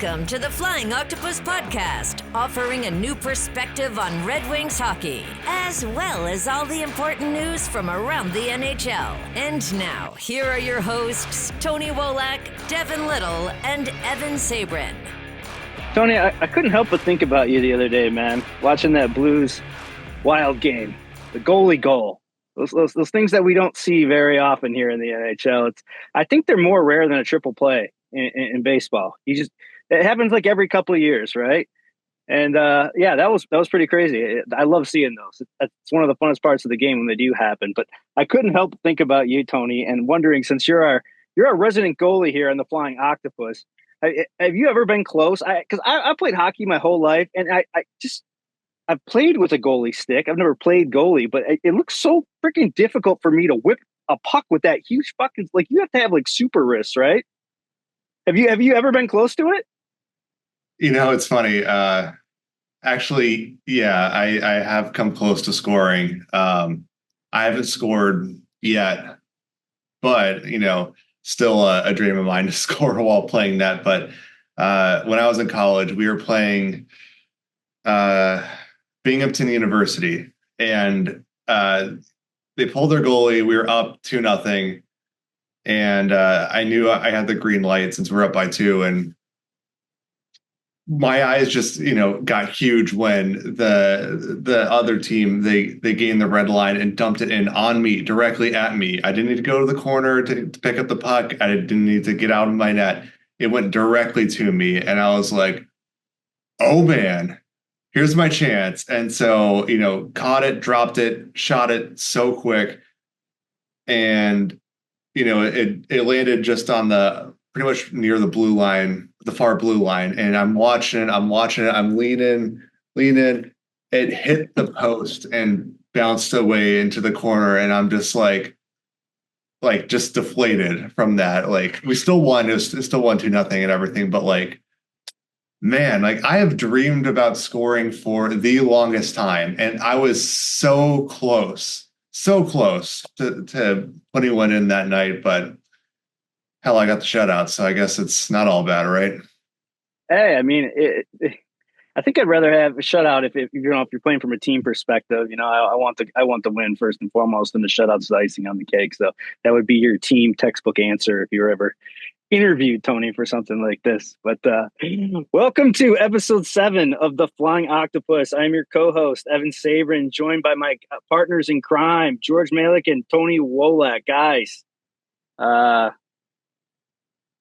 Welcome to the Flying Octopus Podcast, offering a new perspective on Red Wings hockey, as well as all the important news from around the NHL. And now, here are your hosts, Tony Wolak, Devin Little, and Evan Sabrin. Tony, I couldn't help but think about you the other day, man, watching that Blues Wild game, the goalie goal. Those things that we don't see very often here in the NHL. I think they're more rare than a triple play in baseball. It happens like every couple of years, right? And yeah, that was pretty crazy. I love seeing those. It's one of the funnest parts of the game when they do happen. But I couldn't help but think about you, Tony, and wondering, since you're our resident goalie here on the Flying Octopus, have you ever been close? Because I played hockey my whole life, and I've played with a goalie stick. I've never played goalie, but it looks so freaking difficult for me to whip a puck with that huge fucking, like, you have to have like super wrists, right? Have you ever been close to it? You know, it's funny. Actually, yeah, I have come close to scoring. I haven't scored yet, but, you know, still a dream of mine to score while playing that. But when I was in college, we were playing Binghamton University, and they pulled their goalie. We were up 2-0. And I knew I had the green light since we're up by 2, and my eyes just, you know, got huge when the other team, they gained the red line and dumped it in on me, directly at me. I didn't need to go to the corner to pick up the puck. I didn't need to get out of my net. It went directly to me, and I was like, oh man, here's my chance. And so, you know, caught it, dropped it, shot it so quick, and you know, it landed just on the pretty much near the blue line, the far blue line. And I'm watching it. I'm leaning. It hit the post and bounced away into the corner. And I'm just like just deflated from that. Like, we still won. It still won 2-0 and everything. But like, man, like, I have dreamed about scoring for the longest time. And I was so close to putting one in that night, but hell, I got the shutout, so I guess it's not all bad, right? Hey, I mean, I think I'd rather have a shutout if you're playing from a team perspective. You know, I want the win first and foremost, and the shutout's the icing on the cake. So that would be your team textbook answer if you were ever interviewed, Tony, for something like this. But welcome to episode 7 of the Flying Octopus. I'm your co-host, Evan Sabrin, joined by my partners in crime, George Malik and Tony Wolak. Guys,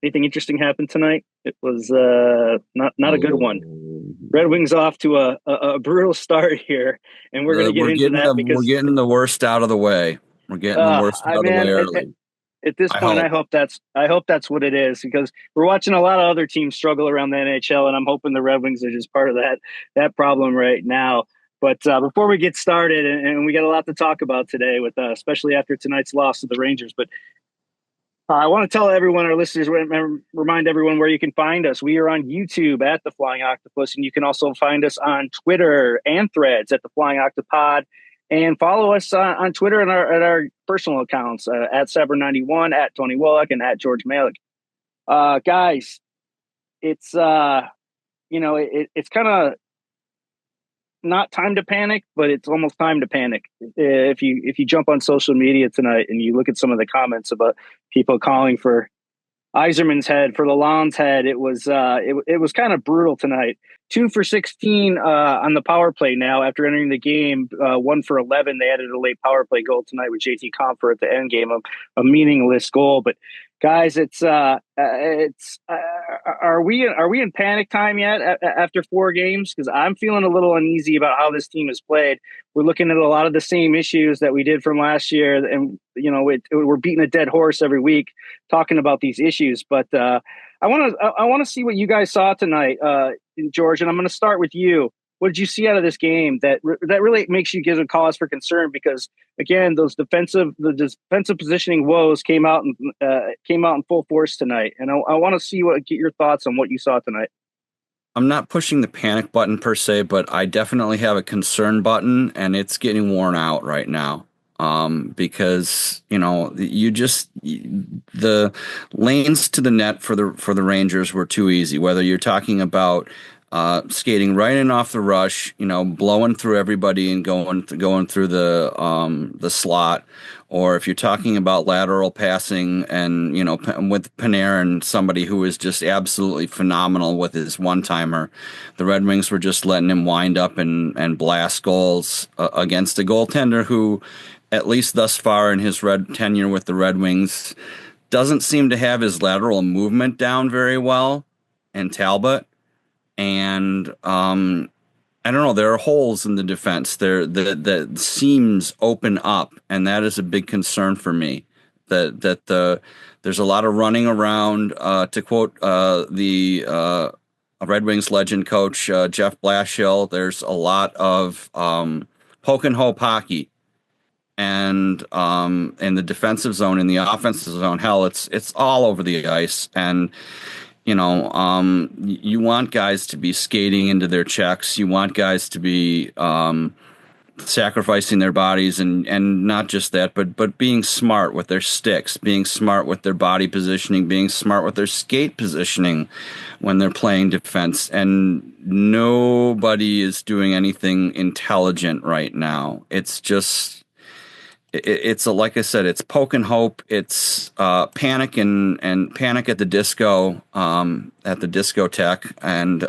anything interesting happened tonight? It was not a good one. Red Wings off to a brutal start here, and we're going to get into that because we're getting the worst out of the way. We're getting the worst out of the way early. At this point, I hope that's what it is, because we're watching a lot of other teams struggle around the NHL, and I'm hoping the Red Wings are just part of that problem right now. But before we get started, and we got a lot to talk about today, with especially after tonight's loss to the Rangers. But I want to tell everyone, our listeners, remind everyone where you can find us. We are on YouTube at The Flying Octopus, and you can also find us on Twitter and Threads at The Flying Octopod. And follow us on Twitter and at our personal accounts, at Saber91, at Tony Wolak, and at George Malik. Guys, it's it's kind of not time to panic, but it's almost time to panic. If you jump on social media tonight and you look at some of the comments about people calling for Yzerman's head, for Lalonde's head, it was kind of brutal tonight. 2 for 16 on the power play now after entering the game. 1 for 11. They added a late power play goal tonight with JT Compher at the end game, a meaningless goal. But guys, are we in panic time yet after 4 games? Because I'm feeling a little uneasy about how this team has played. We're looking at a lot of the same issues that we did from last year, and you know, we're beating a dead horse every week talking about these issues. But I want to see what you guys saw tonight, George, and I'm going to start with you. What did you see out of this game that really makes you give a cause for concern? Because again, the defensive positioning woes came out in full force tonight, and I want to get your thoughts on what you saw tonight. I'm not pushing the panic button per se, but I definitely have a concern button, and it's getting worn out right now. because the lanes to the net for the Rangers were too easy. Whether you're talking about skating right in off the rush, blowing through everybody and going through the slot, or if you're talking about lateral passing and with Panarin, somebody who is just absolutely phenomenal with his one-timer, the Red Wings were just letting him wind up and blast goals against a goaltender who, at least thus far in his tenure with the Red Wings, doesn't seem to have his lateral movement down very well, and Talbot. And I don't know, there are holes in the defense there that seams open up, and that is a big concern for me. That there's a lot of running around. To quote the Red Wings legend coach Jeff Blashill, there's a lot of poke and hope hockey, and in the defensive zone, in the offensive zone, hell, it's all over the ice. And you want guys to be skating into their checks. You want guys to be sacrificing their bodies, and not just that, but being smart with their sticks, being smart with their body positioning, being smart with their skate positioning when they're playing defense. And nobody is doing anything intelligent right now. It's just... like I said, it's poke and hope. It's panic and panic at the disco, at the discotheque. And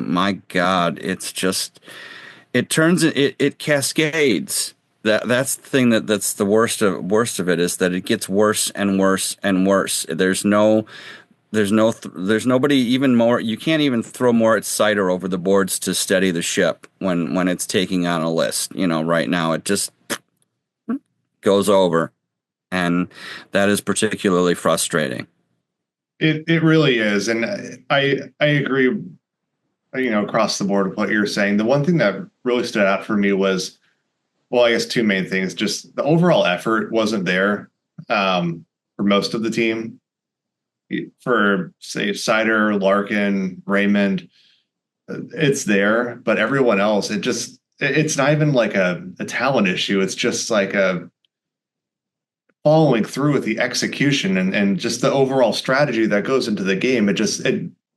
my God, it's just, it cascades. That's the thing that's the worst of it, is that it gets worse and worse and worse. There's nobody even more. You can't even throw Moritz Seider over the boards to steady the ship when it's taking on a list. Right now it just goes over, and that is particularly frustrating. It really is, and I agree, across the board with what you're saying. The one thing that really stood out for me was, well, I guess two main things. Just the overall effort wasn't there for most of the team. For, say, Seider, Larkin, Raymond, it's there, but everyone else, it's not even like a talent issue. It's just like a following through with the execution and just the overall strategy that goes into the game. It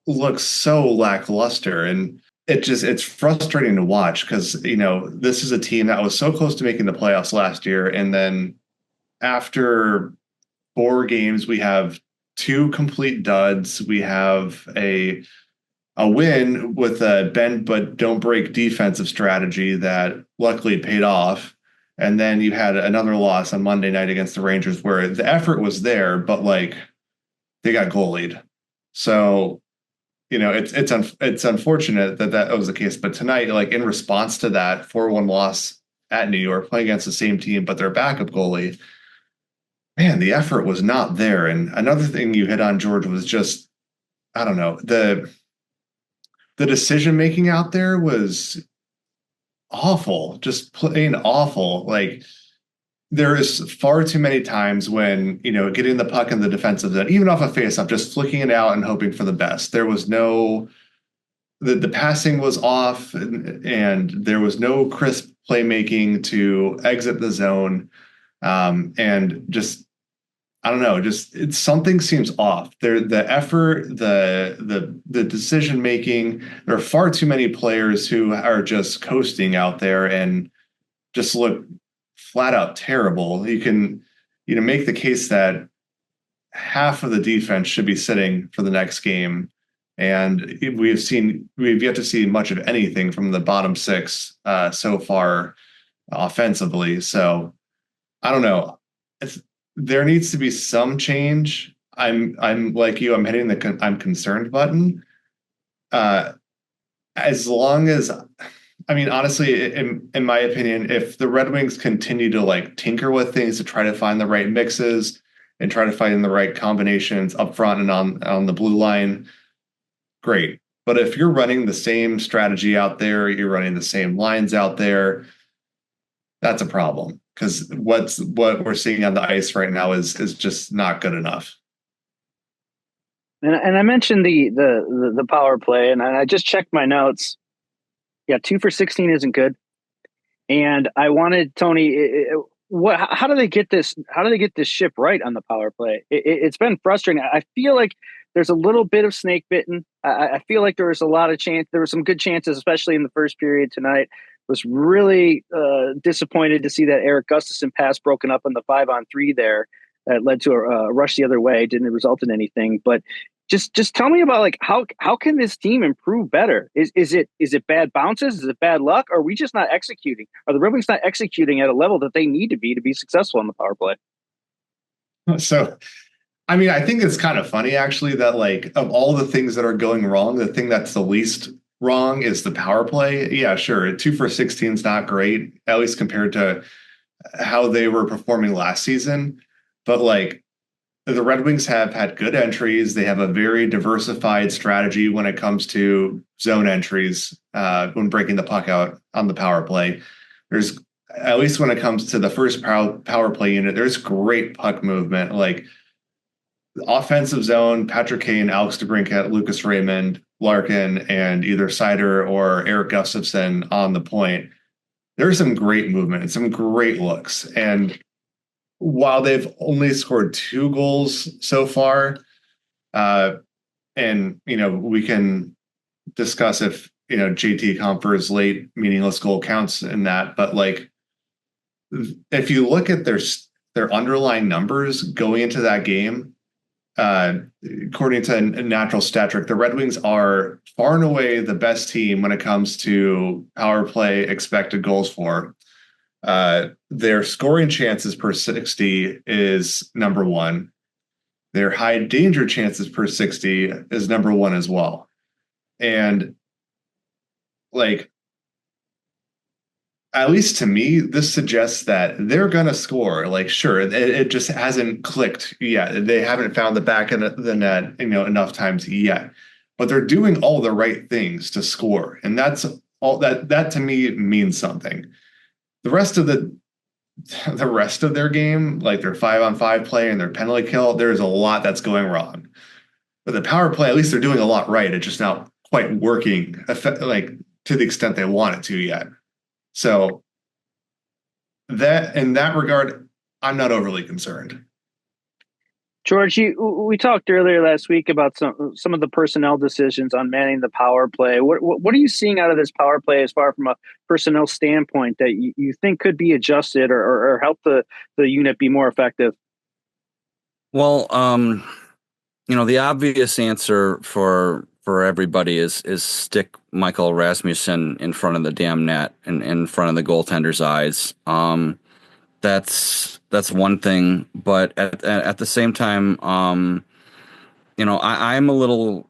looks so lackluster, and it's frustrating to watch, because this is a team that was so close to making the playoffs last year, and then after 4 games we have 2 complete duds. We have a win with a bend but don't break defensive strategy that luckily paid off. And then you had another loss on Monday night against the Rangers, where the effort was there, but they got goalied. So, it's unfortunate that was the case. But tonight, in response to that 4-1 loss at New York, playing against the same team, but their backup goalie, man, the effort was not there. And another thing you hit on, George, was just, I don't know, the decision making out there was awful, just plain awful. There is far too many times when, getting the puck in the defensive zone, even off a faceoff, just flicking it out and hoping for the best. There was the passing was off, and there was no crisp playmaking to exit the zone. And just, I don't know, something seems off there. The effort, the decision making, there are far too many players who are just coasting out there and just look flat out terrible. You can, make the case that half of the defense should be sitting for the next game, and we've yet to see much of anything from the bottom 6 so far offensively. So I don't know. There needs to be some change. I'm like you. I'm hitting the I'm concerned button. As long as, honestly, in my opinion, if the Red Wings continue to tinker with things to try to find the right mixes and try to find the right combinations up front and on the blue line, great. But if you're running the same strategy out there, you're running the same lines out there, that's a problem. Because what we're seeing on the ice right now is just not good enough. And I mentioned the power play, and I just checked my notes. Yeah, 2 for 16 isn't good. And I wanted, Tony, how do they get this? How do they get this ship right on the power play? It's been frustrating. I feel like there's a little bit of snake bitten. I feel like there was a lot of chance. There were some good chances, especially in the first period tonight. Was really disappointed to see that Erik Gustafsson pass broken up on the 5-on-3 there. That led to a rush the other way. Didn't result in anything. But just tell me about like how can this team improve better? Is it bad bounces? Is it bad luck? Or are we just not executing? Are the Red Wings not executing at a level that they need to be successful on the power play? So, I mean, I think it's kind of funny actually that like of all the things that are going wrong, the thing that's the least wrong is the power play. Yeah, sure. 2 for 16 is not great, at least compared to how they were performing last season. But like the Red Wings have had good entries. They have a very diversified strategy when it comes to zone entries when breaking the puck out on the power play. There's, at least when it comes to the first power play unit, there's great puck movement. Like offensive zone, Patrick Kane, Alex DeBrincat, Lucas Raymond, Larkin, and either Seider or Erik Gustafsson on the point. There's some great movement and some great looks. And while they've only scored 2 goals so far, and, you know, we can discuss if, you know, JT Compher's late meaningless goal counts in that, but like, if you look at their underlying numbers going into that game, according to Natural Stat Trick, the Red Wings are far and away the best team when it comes to power play expected goals for. Their scoring chances per 60 is number 1. Their high danger chances per 60 is number 1 as well. And like, at least to me, this suggests that they're going to score. Like, sure, it just hasn't clicked yet. They haven't found the back of the net, you know, enough times yet. But they're doing all the right things to score, and that's all that to me means something. The rest of their game, like their 5-on-5 play and their penalty kill, there's a lot that's going wrong. But the power play, at least they're doing a lot right. It's just not quite working, like to the extent they want it to yet. So that in that regard, I'm not overly concerned. George, we talked earlier last week about some of the personnel decisions on manning the power play. What are you seeing out of this power play as far from a personnel standpoint that you think could be adjusted or help the unit be more effective? Well, you know, the obvious answer for everybody is stick Michael Rasmussen in front of the damn net and in front of the goaltender's eyes. That's one thing, but at the same time, you know, I'm a little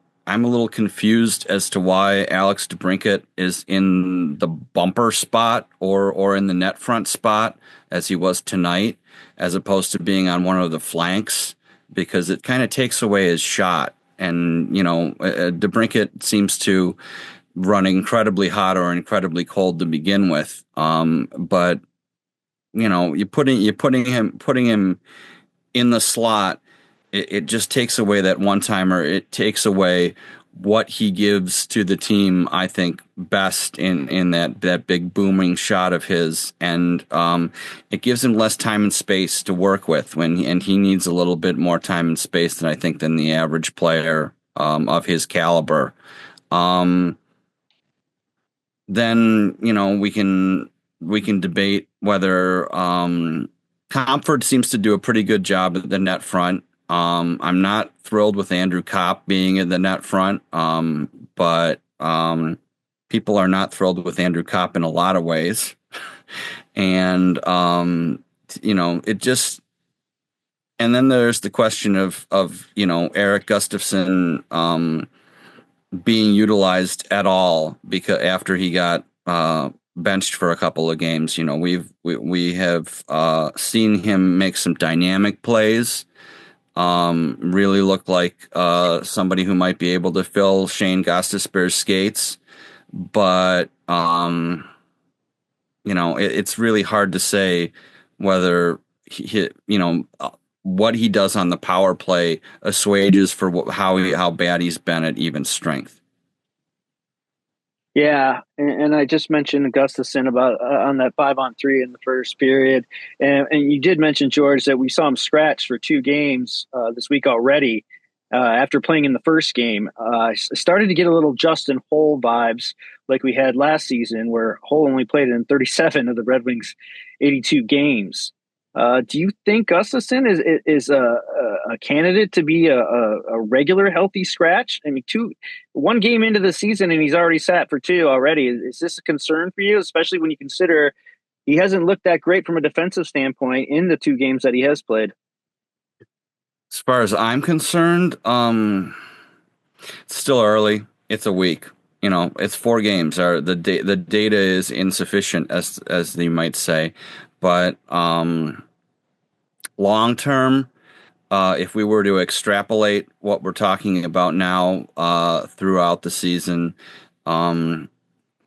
confused as to why Alex DeBrincat is in the bumper spot or in the net front spot as he was tonight, as opposed to being on one of the flanks, because it kind of takes away his shot. And, you know, DeBrincat seems to run incredibly hot or incredibly cold to begin with. But, you know, putting him in the slot, it just takes away that one-timer. It takes away what he gives to the team, I think, best in that big booming shot of his. And it gives him less time and space to work with and he needs a little bit more time and space than the average player of his caliber. Then, you know, we can debate whether Comfort seems to do a pretty good job at the net front. I'm not thrilled with Andrew Kopp being in the net front, but people are not thrilled with Andrew Kopp in a lot of ways. And, you know, it just, and then there's the question of, you know, Erik Gustafsson being utilized at all because after he got benched for a couple of games. You know, we have seen him make some dynamic plays. Really look like somebody who might be able to fill Shane Gostisbehere's skates, but you know, it's really hard to say whether he you know, what he does on the power play assuages for how bad he's been at even strength. Yeah, and I just mentioned Gustafsson about on that 5-on-3 in the first period, and you did mention, George, that we saw him scratch for 2 games this week already. After playing in the first game, I started to get a little Justin Holl vibes like we had last season, where Holl only played in 37 of the Red Wings' 82 games. Do you think Gustafsson is a candidate to be a regular healthy scratch? I mean, 1 game into the season and he's already sat for 2 already. Is this a concern for you, especially when you consider he hasn't looked that great from a defensive standpoint in the 2 games that he has played? As far as I'm concerned, it's still early. It's a week. It's 4 games. The data is insufficient, as you might say, but long term, if we were to extrapolate what we're talking about now throughout the season,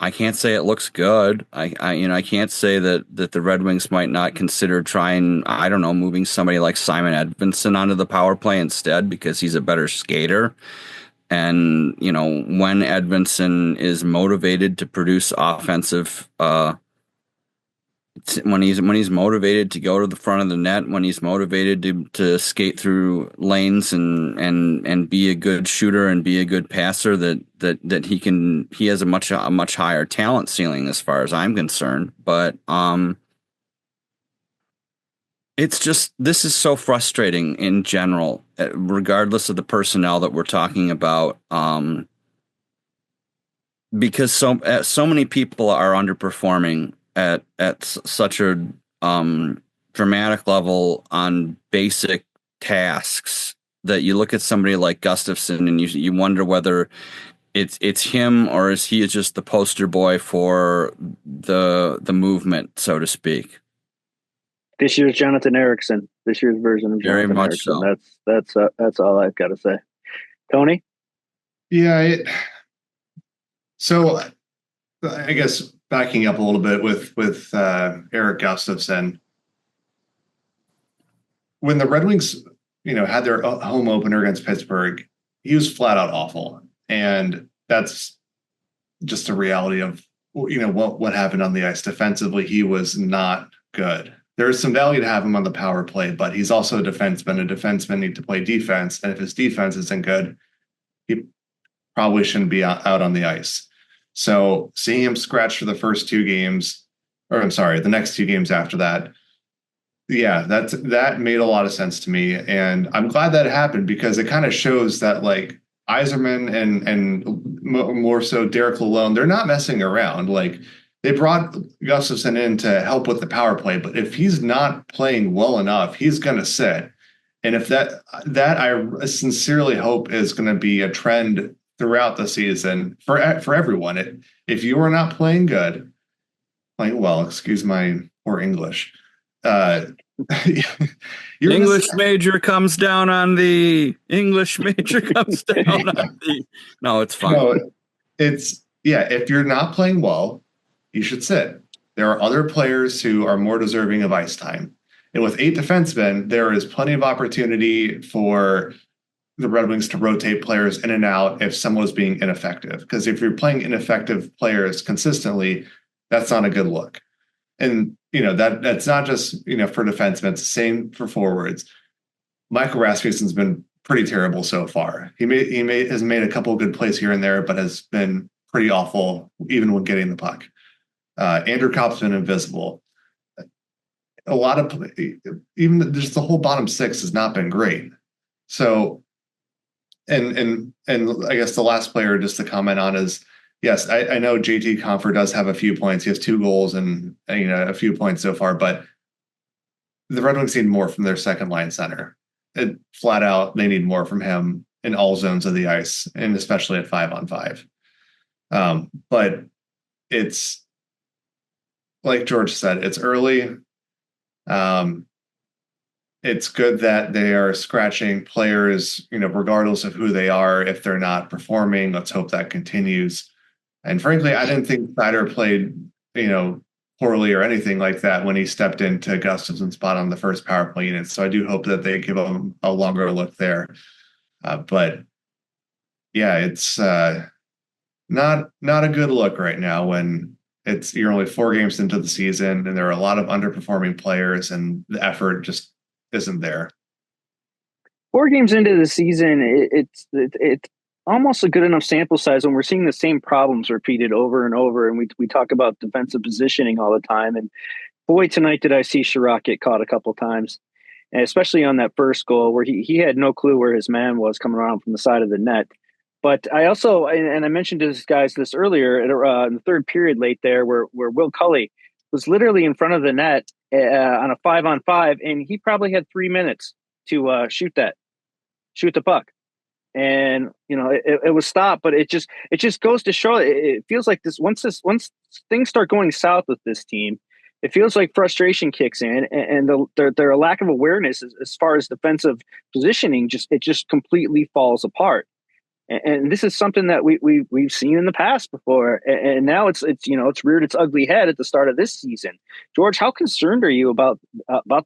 I can't say it looks good. I can't say that the Red Wings might not consider trying, I don't know, moving somebody like Simon Edvinsson onto the power play instead because he's a better skater. And, when Edvinsson is motivated to produce offensive, when he's motivated to go to the front of the net, when he's motivated to skate through lanes and be a good shooter and be a good passer, that he has a much higher talent ceiling as far as I'm concerned. But it's just, this is so frustrating in general, regardless of the personnel that we're talking about, because so many people are underperforming at such a dramatic level on basic tasks that you look at somebody like Gustafsson and you wonder whether it's him or is he just the poster boy for the movement, so to speak. This year's Jonathan Ericsson. This year's version of Jonathan Ericsson. So. That's all I've got to say. Tony? Yeah. So I guess backing up a little bit with Erik Gustafsson, when the Red Wings, had their home opener against Pittsburgh, he was flat out awful, and that's just a reality of what happened on the ice. Defensively, he was not good. There's some value to have him on the power play, but he's also a defenseman. A defenseman needs to play defense, and if his defense isn't good, he probably shouldn't be out on the ice. So seeing him scratch for the first 2 games, the next 2 games after that, yeah, that made a lot of sense to me. And I'm glad that it happened because it kind of shows that like Yzerman and more so Derek Lalonde, they're not messing around. Like they brought Gustafsson in to help with the power play, but if he's not playing well enough, he's going to sit. And if that I sincerely hope is going to be a trend throughout the season for everyone. If you are not playing well, excuse my poor English. English major comes down on the English major comes down on the. No, it's fine. No, if you're not playing well, you should sit. There are other players who are more deserving of ice time. And with 8 defensemen, there is plenty of opportunity for the Red Wings to rotate players in and out if someone's being ineffective. Because if you're playing ineffective players consistently, that's not a good look. And, that's not just, for defensemen, it's the same for forwards. Michael Rasmussen's been pretty terrible so far. He has made a couple of good plays here and there, but has been pretty awful even when getting the puck. Andrew Kopp's been invisible. A lot of, even just the whole bottom 6 has not been great. So, and I guess the last player just to comment on is, yes, I know JT Compher does have a few points. He has 2 goals and a few points so far, but the Red Wings need more from their second line center. Flat out, they need more from him in all zones of the ice, and especially at 5-on-5. But it's like George said, it's early. It's good that they are scratching players, regardless of who they are. If they're not performing, let's hope that continues. And frankly, I didn't think Snyder played, poorly or anything like that when he stepped into Gustafsson's spot on the first power play unit. So I do hope that they give him a longer look there. But yeah, it's not a good look right now when you're only 4 games into the season and there are a lot of underperforming players and the effort just isn't there. 4 games into the season, it's almost a good enough sample size when we're seeing the same problems repeated over and over. And we talk about defensive positioning all the time. And boy, tonight did I see Sherratt get caught a couple times, and especially on that first goal where he had no clue where his man was coming around from the side of the net. But I also, and I mentioned to this guys this earlier in the third period late there, where Will Cully was literally in front of the net on a 5-on-5, and he probably had 3 minutes to shoot the puck. And it was stopped, but it just goes to show it feels like once things start going south with this team, it feels like frustration kicks in, and their lack of awareness as far as defensive positioning just completely falls apart. And this is something that we've seen in the past before, and now it's reared its ugly head at the start of this season. George, how concerned are you about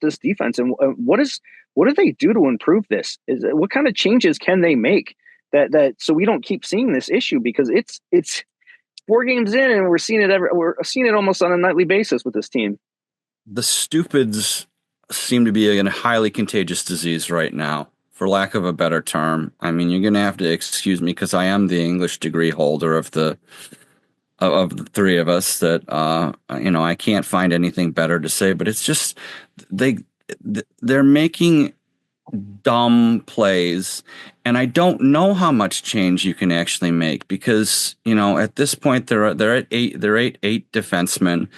this defense, and what do they do to improve this? What kind of changes can they make that so we don't keep seeing this issue? Because it's 4 games in, and we're seeing it almost on a nightly basis with this team. The stupids seem to be a highly contagious disease right now, for lack of a better term. I mean, you're going to have to excuse me because I am the English degree holder of the 3 of us. That I can't find anything better to say, but it's just they're making dumb plays, and I don't know how much change you can actually make because at this point they're at 8 defensemen.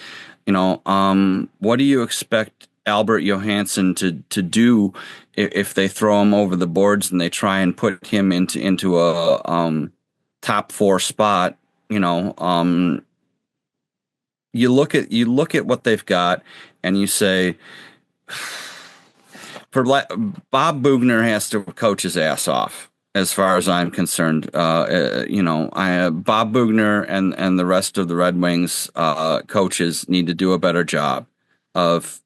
What do you expect Albert Johansson to do if they throw him over the boards and they try and put him into a top 4 spot? You look at what they've got and you say, Bob Bugner has to coach his ass off, as far as I'm concerned. Bob Bugner and the rest of the Red Wings coaches need to do a better job of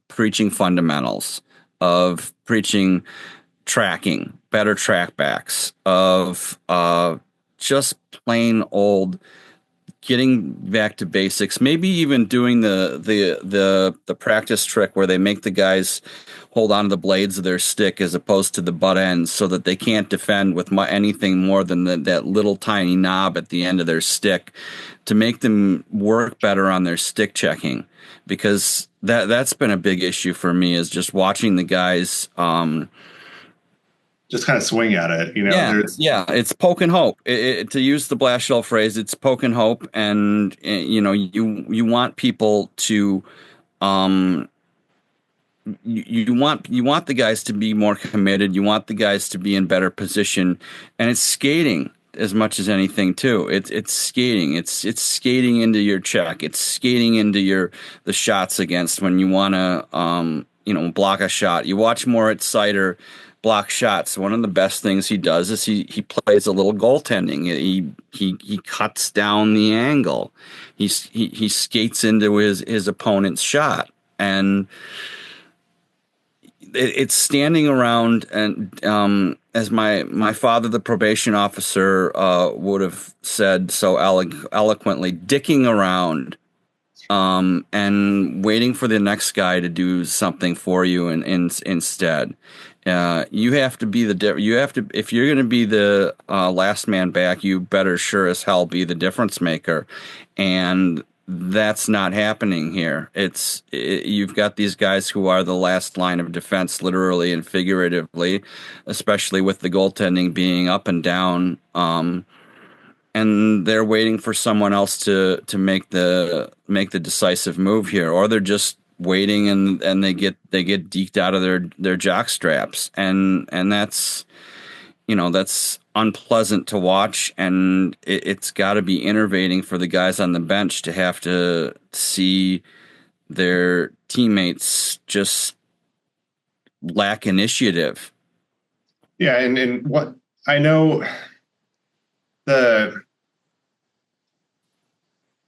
preaching fundamentals, of preaching tracking, better trackbacks, of just plain old getting back to basics. Maybe even doing the practice trick where they make the guys hold on to the blades of their stick as opposed to the butt ends, so that they can't defend with anything more than that little tiny knob at the end of their stick, to make them work better on their stick checking. Because that's been a big issue for me, is just watching the guys just kind of swing at it, it's poke and hope. To use the Blashill phrase, it's poke and hope, and you want people to you want the guys to be more committed. You want the guys to be in better position, and it's skating as much as anything too. It's skating. It's skating into your check. It's skating into the shots against when you want to block a shot. You watch Moritz Seider block shots. One of the best things he does is he plays a little goaltending. He cuts down the angle. He skates into his opponent's shot, and it's standing around and as my father, the probation officer, would have said so eloquently, dicking around and waiting for the next guy to do something for you, and instead. You have to be if you're going to be the last man back, you better sure as hell be the difference maker. And that's not happening here. You've got these guys who are the last line of defense, literally and figuratively, especially with the goaltending being up and down. And they're waiting for someone else to make the decisive move here, or they're just waiting and they get deked out of their jock straps, and that's that's unpleasant to watch, and it's got to be enervating for the guys on the bench to have to see their teammates just lack initiative. Yeah, and what I know,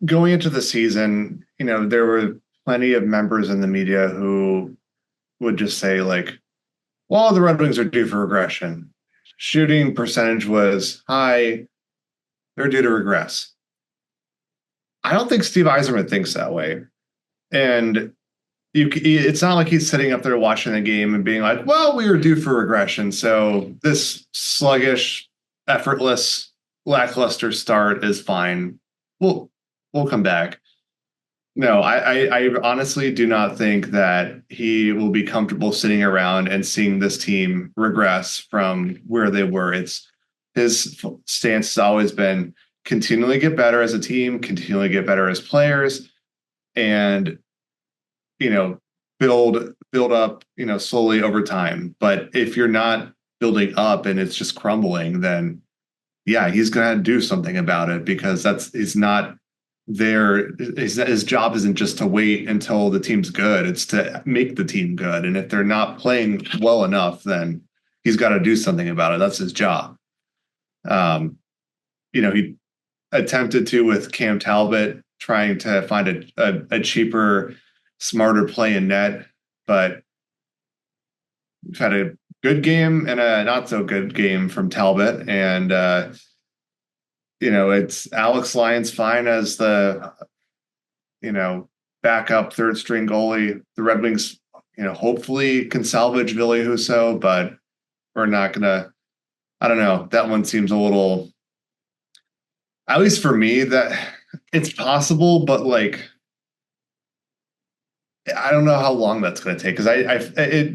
going into the season, there were plenty of members in the media who would just say, like, well, the Red Wings are due for regression. Shooting percentage was high. They're due to regress. I don't think Steve Yzerman thinks that way. And it's not like he's sitting up there watching the game and being like, well, we were due for regression. So this sluggish, effortless, lackluster start is fine. We'll come back. No, I honestly do not think that he will be comfortable sitting around and seeing this team regress from where they were. His stance has always been continually get better as a team, continually get better as players, and build up, slowly over time. But if you're not building up and it's just crumbling, then yeah, he's going to do something about it, because he's not there. His job isn't just to wait until the team's good. It's to make the team good. And if they're not playing well enough, then he's got to do something about it. That's his job. He attempted to with Cam Talbot, trying to find a cheaper, smarter play in net, but we've had a good game and a not so good game from Talbot. And, it's Alex Lyons fine as the, backup third string goalie. The Red Wings, hopefully can salvage Ville Husso, but we're not going to, I don't know. That one seems a little, at least for me, that it's possible, but like, I don't know how long that's going to take, because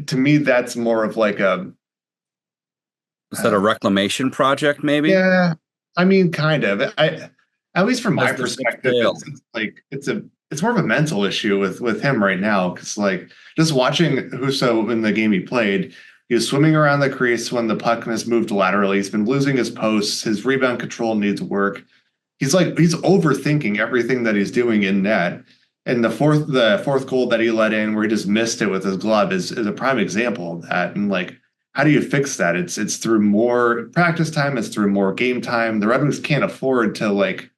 to me, that's more of like is that a reclamation project, maybe? Yeah, I mean, kind of. At least from my perspective, it's more of a mental issue with him right now, because like just watching Husso in the game he played, he was swimming around the crease when the puck has moved laterally. He's been losing his posts. His rebound control needs work. He's overthinking everything that he's doing in net. And the fourth goal that he let in, where he just missed it with his glove, is a prime example of that. And like, how do you fix that? It's through more practice time. It's through more game time. The Red Wings can't afford to like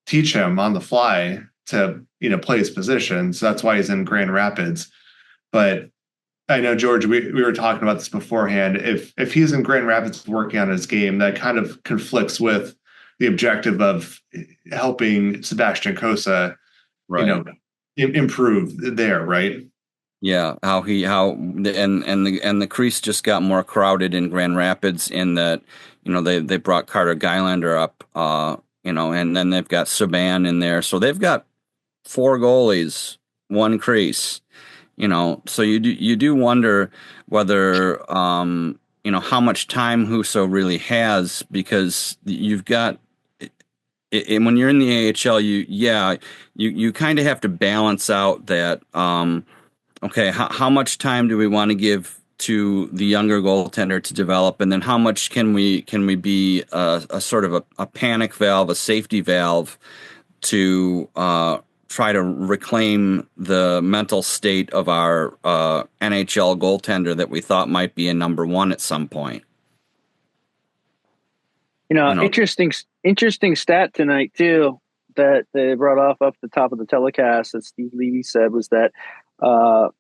teach him on the fly to play his position. So that's why he's in Grand Rapids. But I know, George, we were talking about this beforehand. If he's in Grand Rapids working on his game, that kind of conflicts with the objective of helping Sebastian Cossa, right, improve there, right? Yeah, the crease just got more crowded in Grand Rapids, in that they brought Carter Gylander up, and then they've got Subban in there, so they've got 4 goalies, 1 crease, so you do wonder whether how much time Husso really has, because you've got. And when you're in the AHL, you kind of have to balance out that, okay, how much time do we want to give to the younger goaltender to develop, and then how much can we be a sort of a panic valve, a safety valve, to try to reclaim the mental state of our NHL goaltender that we thought might be a number 1 at some point. Interesting stat tonight too that they brought off the top of the telecast that Steve Levy said was that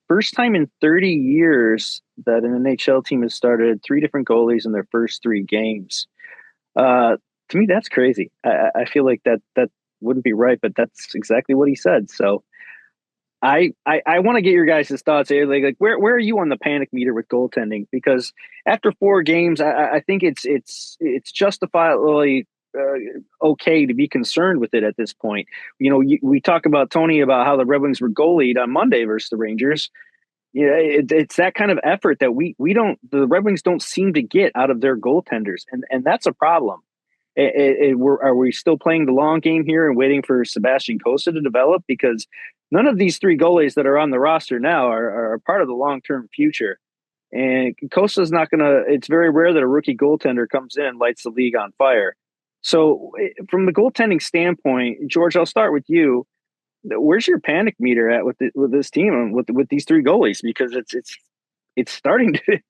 first time in 30 years that an NHL team has started 3 different goalies in their first 3 games. To me, that's crazy. I feel like that wouldn't be right, but that's exactly what he said. So I want to get your guys' thoughts here. Like where are you on the panic meter with goaltending? Because after 4 games, I think it's justifiably okay to be concerned with it at this point. We talk about Tony about how the Red Wings were goalied on Monday versus the Rangers. It's that kind of effort that the Red Wings don't seem to get out of their goaltenders, and that's a problem. Are we still playing the long game here and waiting for Sebastian Cossa to develop? Because none of these 3 goalies that are on the roster now are part of the long-term future. And Costa's not going to – it's very rare that a rookie goaltender comes in and lights the league on fire. So from the goaltending standpoint, George, I'll start with you. Where's your panic meter at with this team, with these 3 goalies? Because it's starting to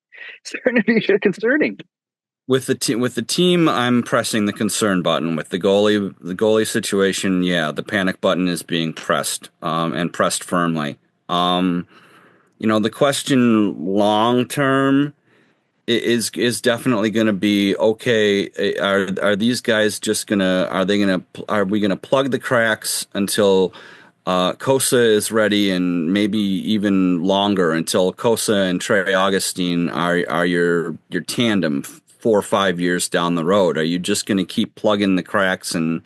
be concerning. With the team, I'm pressing the concern button. With the goalie situation, yeah, the panic button is being pressed, and pressed firmly. The question long term is definitely going to be okay. Are these guys just are we gonna plug the cracks until Kosa is ready, and maybe even longer until Kosa and Trey Augustine are your tandem 4 or 5 years down the road? Are you just going to keep plugging the cracks and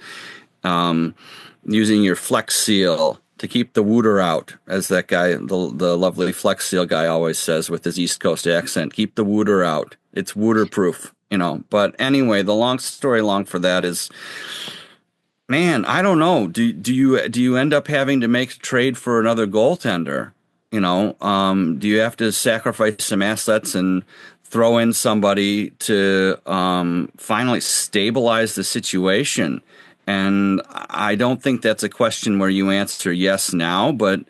using your Flex Seal to keep the wooter out, as that guy, the lovely Flex Seal guy, always says with his East Coast accent? Keep the wooter out. It's wooter proof, But anyway, the long story long for that is, man, I don't know. Do you end up having to make a trade for another goaltender? Do you have to sacrifice some assets and throw in somebody to finally stabilize the situation? And I don't think that's a question where you answer yes now, but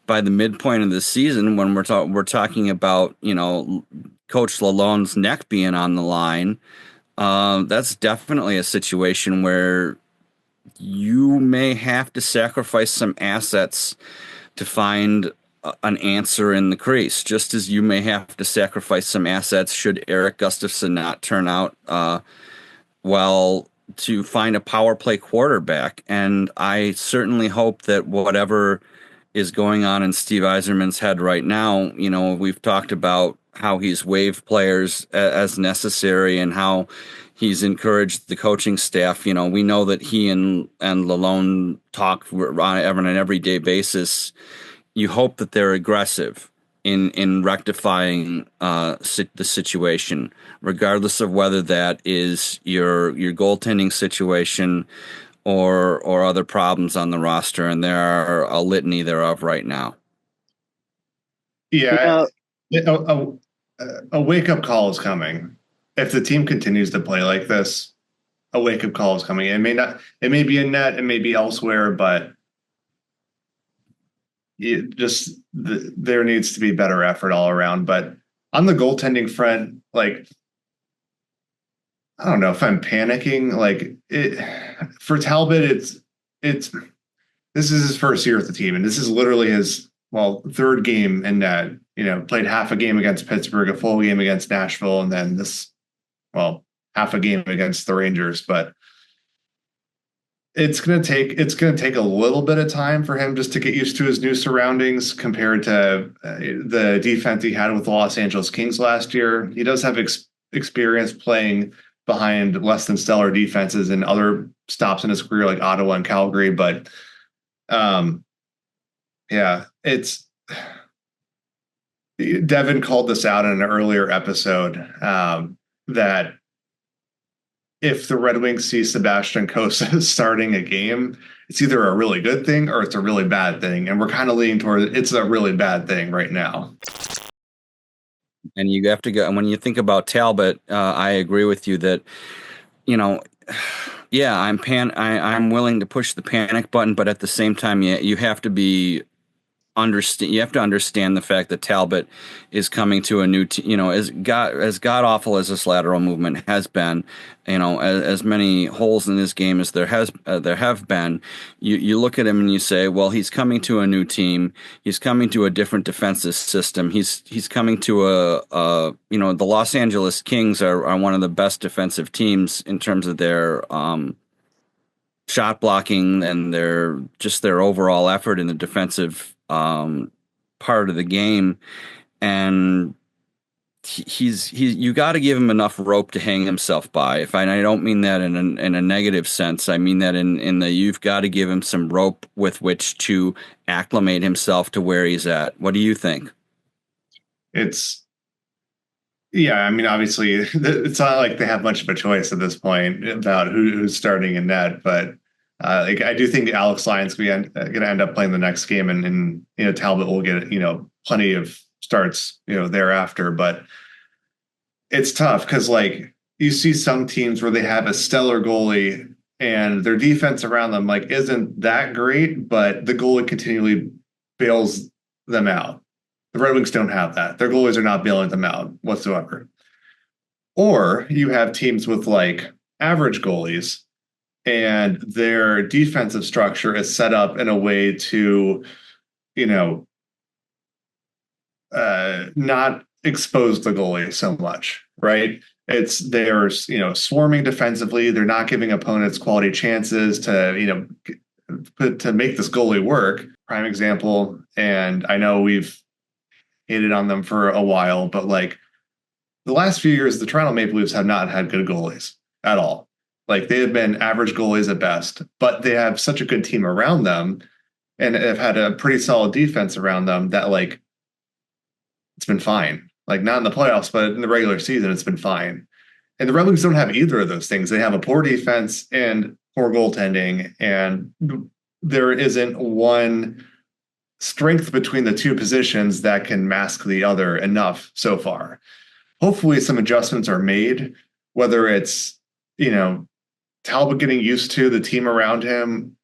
by the midpoint of the season, when we're talking about, Coach Lalonde's neck being on the line, that's definitely a situation where you may have to sacrifice some assets to find an answer in the crease, just as you may have to sacrifice some assets should Erik Gustafsson not turn out well, to find a power play quarterback. And I certainly hope that whatever is going on in Steve Yzerman's head right now, we've talked about how he's waived players as necessary and how he's encouraged the coaching staff. We know that he and Lalonde talk on an everyday basis. You hope that they're aggressive in rectifying the situation, regardless of whether that is your goaltending situation or other problems on the roster, and there are a litany thereof right now. Yeah, a wake-up call is coming. If the team continues to play like this, a wake-up call is coming. It may be in net, it may be elsewhere, but there needs to be better effort all around. But on the goaltending front, I don't know if I'm panicking. For Talbot, this is his first year with the team, and this is literally his third game in net. Played half a game against Pittsburgh, a full game against Nashville, and then half a game against the Rangers. But it's gonna take a little bit of time for him just to get used to his new surroundings compared to the defense he had with the Los Angeles Kings last year. He does have experience playing behind less than stellar defenses in other stops in his career, like Ottawa and Calgary. But it's Devin called this out in an earlier episode that if the Red Wings see Sebastian Kosa starting a game, it's either a really good thing or it's a really bad thing. And we're kind of leaning toward it's a really bad thing right now. And you have to go. And when you think about Talbot, I agree with you that, I'm willing to push the panic button, but at the same time, you have to be you have to understand the fact that Talbot is coming to a new team. As god awful as this lateral movement has been, as many holes in his game as there have been, you look at him and you say, well, he's coming to a new team. He's coming to a different defensive system. He's coming to the Los Angeles Kings are one of the best defensive teams in terms of their shot blocking and their overall effort in the defensive part of the game. And you got to give him enough rope to hang himself by. I don't mean that in a negative sense. I mean that in the you've got to give him some rope with which to acclimate himself to where he's at. What do you think? Obviously it's not like they have much of a choice at this point about who's starting in net, but I do think Alex Lyon's going to end up playing the next game, and Talbot will get plenty of starts thereafter. But it's tough because you see some teams where they have a stellar goalie and their defense around them isn't that great, but the goalie continually bails them out. The Red Wings don't have that. Their goalies are not bailing them out whatsoever. Or you have teams with average goalies, and their defensive structure is set up in a way to, not expose the goalie so much, right? They're swarming defensively. They're not giving opponents quality chances to to make this goalie work. Prime example, and I know we've hated on them for a while, but like the last few years, the Toronto Maple Leafs have not had good goalies at all. Like they have been average goalies at best, but they have such a good team around them and have had a pretty solid defense around them that like it's been fine. Like not in the playoffs, but in the regular season, it's been fine. And the Red Wings don't have either of those things. They have a poor defense and poor goaltending, and there isn't one strength between the two positions that can mask the other enough so far. Hopefully some adjustments are made, whether it's, Talbot getting used to the team around him,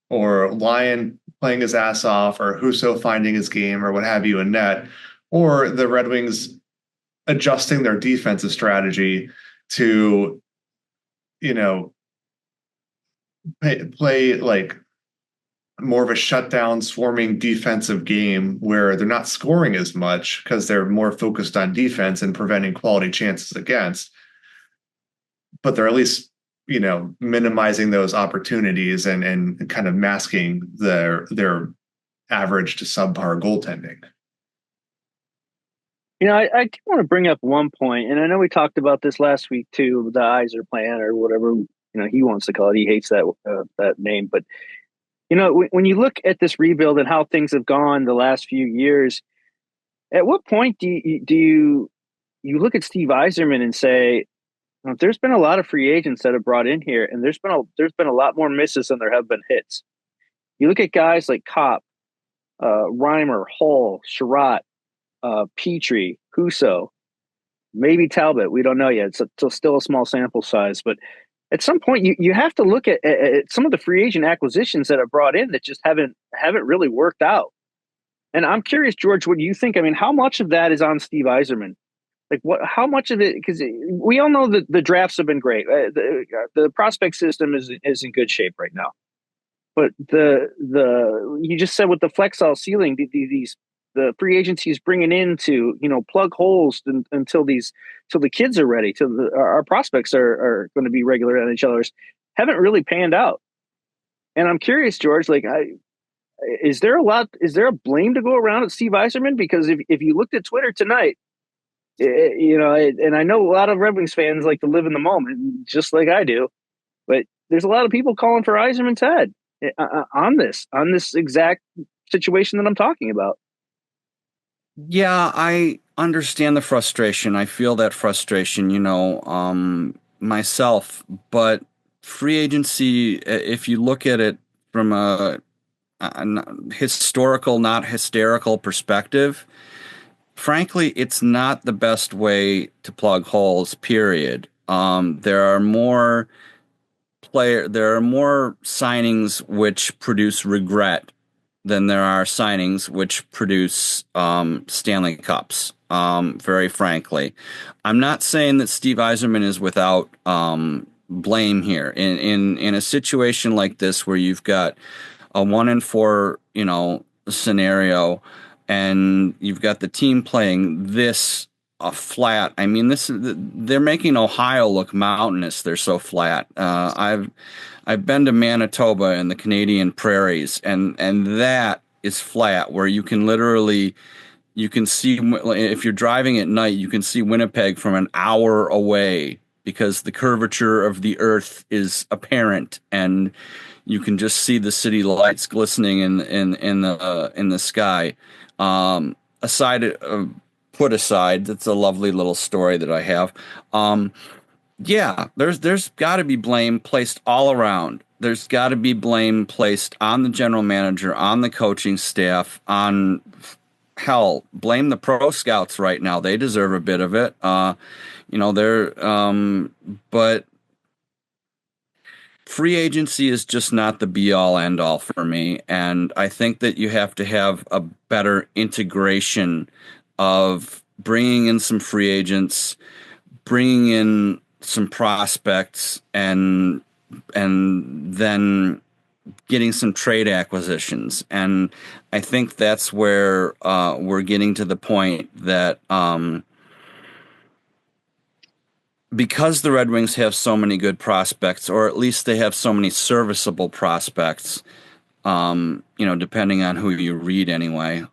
or Lyon playing his ass off, or Husso finding his game, or what have you in net, or the Red Wings adjusting their defensive strategy to, play like more of a shutdown, swarming defensive game where they're not scoring as much because they're more focused on defense and preventing quality chances against. But they're at least, minimizing those opportunities and kind of masking their average to subpar goaltending. I do want to bring up one point, and I know we talked about this last week too, the Iser plan or whatever he wants to call it. He hates that name, but when you look at this rebuild and how things have gone the last few years, at what point do you look at Steve Yzerman and say, there's been a lot of free agents that have brought in here, and there's been a lot more misses than there have been hits. You look at guys like Kopp, Reimer, Hull, Sherratt, Petrie, Husso, maybe Talbot. We don't know yet. It's still a small sample size, but at some point you have to look at some of the free agent acquisitions that are brought in that just haven't really worked out. And I'm curious, George, what do you think? I mean, how much of that is on Steve Yzerman? Like how much of it, because we all know that the drafts have been great. The prospect system is in good shape right now. But you just said with the Flexall ceiling, the free agencies bringing in to plug holes until the kids are ready, till our prospects are going to be regular NHLers, haven't really panned out. And I'm curious, George, like is there a blame to go around at Steve Yzerman? Because if you looked at Twitter tonight, and I know a lot of Red Wings fans like to live in the moment, just like I do, but there's a lot of people calling for Yzerman's head on this exact situation that I'm talking about. Yeah, I understand the frustration. I feel that frustration, myself. But free agency, if you look at it from a historical, not hysterical perspective, frankly, it's not the best way to plug holes, period. There are more signings which produce regret than there are signings which produce Stanley Cups, very frankly. I'm not saying that Steve Yzerman is without blame here. In a situation like this where you've got a 1-in-4, scenario, and you've got the team playing this flat. I mean, they're making Ohio look mountainous. They're so flat. I've been to Manitoba and the Canadian prairies, and that is flat, where you can see, if you're driving at night, you can see Winnipeg from an hour away because the curvature of the earth is apparent, and you can just see the city lights glistening in the sky. Put aside, that's a lovely little story that I have. Yeah, there's got to be blame placed all around. There's got to be blame placed on the general manager, on the coaching staff, on blame the pro scouts right now. They deserve a bit of it. But free agency is just not the be all end all for me. And I think that you have to have a better integration of bringing in some free agents, bringing in some prospects, and then getting some trade acquisitions. And I think that's where we're getting to the point that because the Red Wings have so many good prospects, or at least they have so many serviceable prospects, depending on who you read anyway,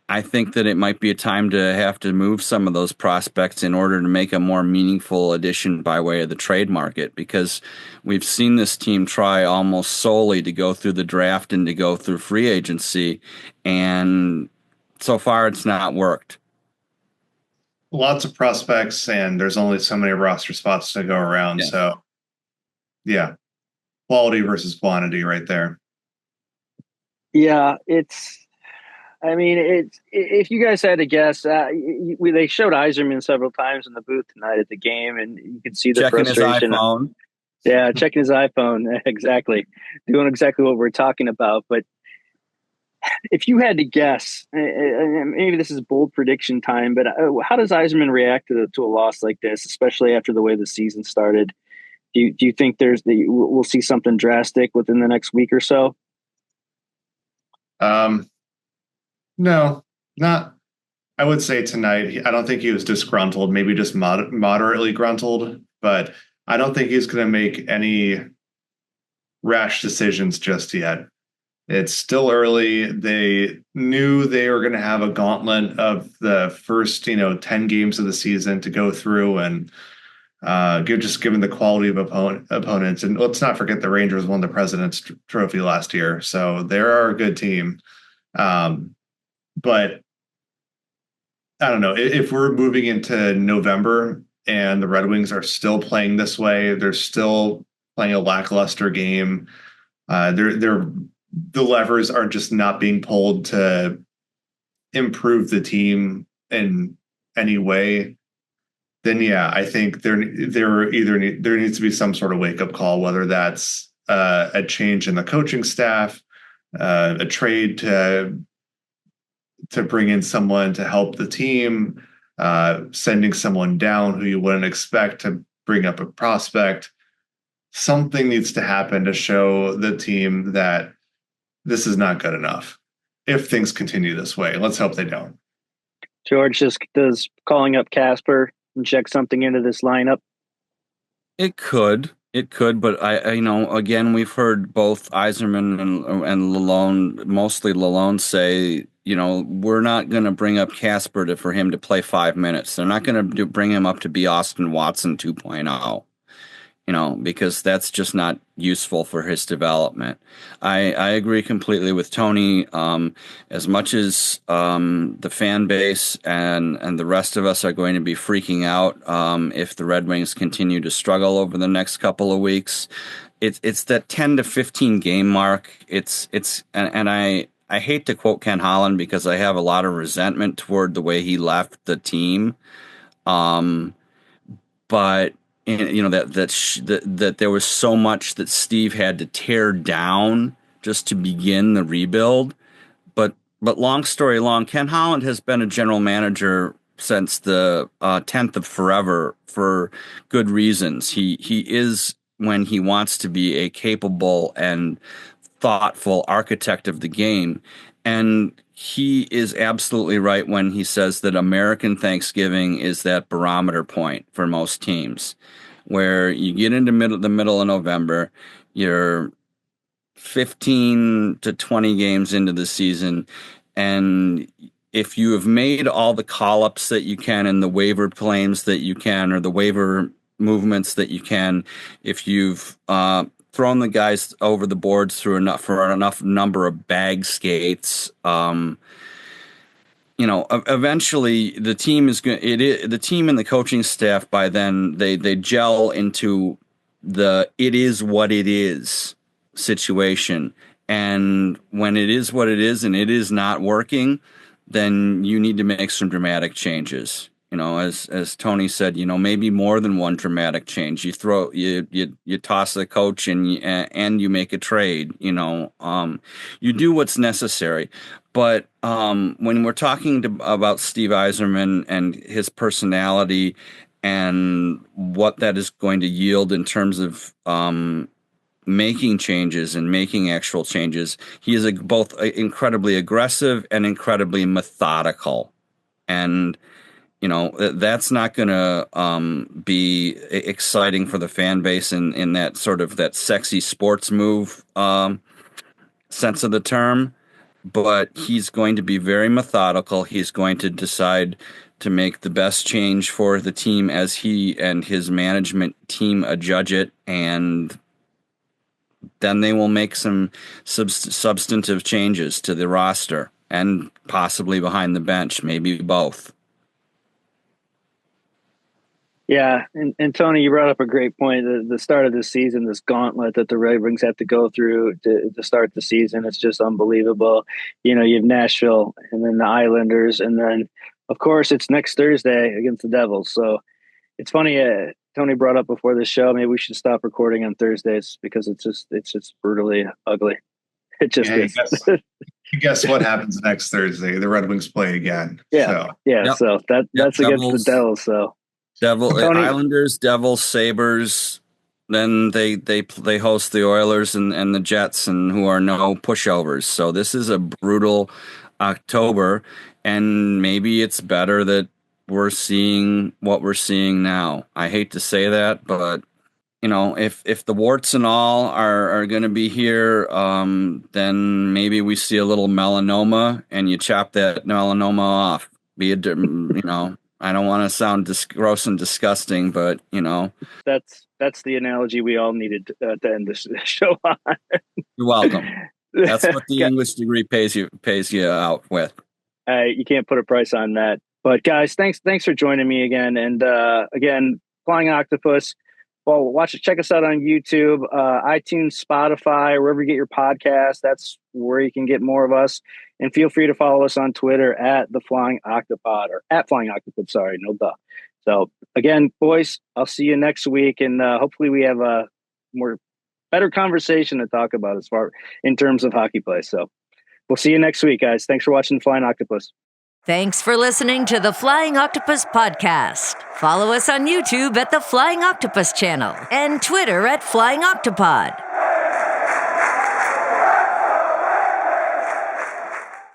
I think that it might be a time to have to move some of those prospects in order to make a more meaningful addition by way of the trade market, because we've seen this team try almost solely to go through the draft and to go through free agency, and so far it's not worked. Lots of prospects, and there's only so many roster spots to go around. Yeah. So, yeah, quality versus quantity right there. Yeah, if you guys had to guess, they showed Yzerman several times in the booth tonight at the game, and you could see the checking frustration. His iPhone. Yeah, checking his iPhone. Exactly. Doing exactly what we're talking about. But if you had to guess, maybe this is bold prediction time, but how does Yzerman react to a loss like this, especially after the way the season started? Do you think we'll see something drastic within the next week or so? No, not. I would say tonight, I don't think he was disgruntled, maybe just moderately gruntled, but I don't think he's going to make any rash decisions just yet. It's still early. They knew they were going to have a gauntlet of the first, 10 games of the season to go through, and given the quality of opponents. And let's not forget the Rangers won the President's Trophy last year, so they're a good team. But I don't know, if we're moving into November and the Red Wings are still playing this way, they're still playing a lackluster game. The levers are just not being pulled to improve the team in any way. Then, yeah, I think there needs to be some sort of wake up call, whether that's a change in the coaching staff, a trade to bring in someone to help the team, sending someone down who you wouldn't expect to bring up a prospect. Something needs to happen to show the team that this is not good enough if things continue this way. Let's hope they don't. George, does calling up Casper and check something into this lineup? It could, but I again, we've heard both Yzerman and Lalonde, mostly Lalonde, say, we're not going to bring up Casper for him to play 5 minutes. They're not going to bring him up to be Austin Watson 2.0, because that's just not useful for his development. I agree completely with Tony. As much as the fan base and the rest of us are going to be freaking out if the Red Wings continue to struggle over the next couple of weeks, it's that 10 to 15 game mark. I hate to quote Ken Holland because I have a lot of resentment toward the way he left the team, but that there was so much that Steve had to tear down just to begin the rebuild. But long story long, Ken Holland has been a general manager since the 10th of forever for good reasons. He is, when he wants to be, a capable and thoughtful architect of the game. And he is absolutely right when he says that American Thanksgiving is that barometer point for most teams, where you get into the middle of November, you're 15 to 20 games into the season, and if you have made all the call-ups that you can and the waiver claims that you can, or the waiver movements that you can, if you've thrown the guys over the boards for enough number of bag skates, eventually the team the team and the coaching staff, by then they gel into the "it is what it is" situation. And when it is what it is and it is not working, then you need to make some dramatic changes. As Tony said, maybe more than one dramatic change. You toss the coach and you make a trade. You do what's necessary. But when we're talking about Steve Yzerman and his personality and what that is going to yield in terms of making changes and making actual changes. He is both incredibly aggressive and incredibly methodical. And, that's not going to be exciting for the fan base in that sort of that sexy sports move sense of the term. But he's going to be very methodical. He's going to decide to make the best change for the team as he and his management team adjudge it, and then they will make some substantive changes to the roster and possibly behind the bench, maybe both. Yeah, and Tony, you brought up a great point. The start of the season, this gauntlet that the Red Wings have to go through to start the season, it's just unbelievable. You have Nashville and then the Islanders, and then, of course, it's next Thursday against the Devils. So it's funny, Tony brought up before the show, maybe we should stop recording on Thursdays because it's just brutally ugly. It just is. Guess what happens next Thursday? The Red Wings play again. Yeah, Yep. So that's against the Devils, so. Islanders, Devils, Sabres. Then they host the Oilers and the Jets, and who are no pushovers. So this is a brutal October, and maybe it's better that we're seeing what we're seeing now. I hate to say that, but if the warts and all are going to be here, then maybe we see a little melanoma, and you chop that melanoma off. I don't want to sound gross and disgusting, but that's the analogy we all needed to end this show on. You're welcome. That's what the English degree pays you out with. You can't put a price on that. But guys, thanks for joining me again. And again, Flying Octopus. Well, check us out on YouTube, iTunes, Spotify, wherever you get your podcast. That's where you can get more of us. And feel free to follow us on Twitter at the Flying Octopod or at Flying Octopus. Sorry, no duh. So again, boys, I'll see you next week, and hopefully we have a better conversation to talk about in terms of hockey play. So we'll see you next week, guys. Thanks for watching Flying Octopus. Thanks for listening to the Flying Octopus Podcast. Follow us on YouTube at the Flying Octopus channel and Twitter at Flying Octopod.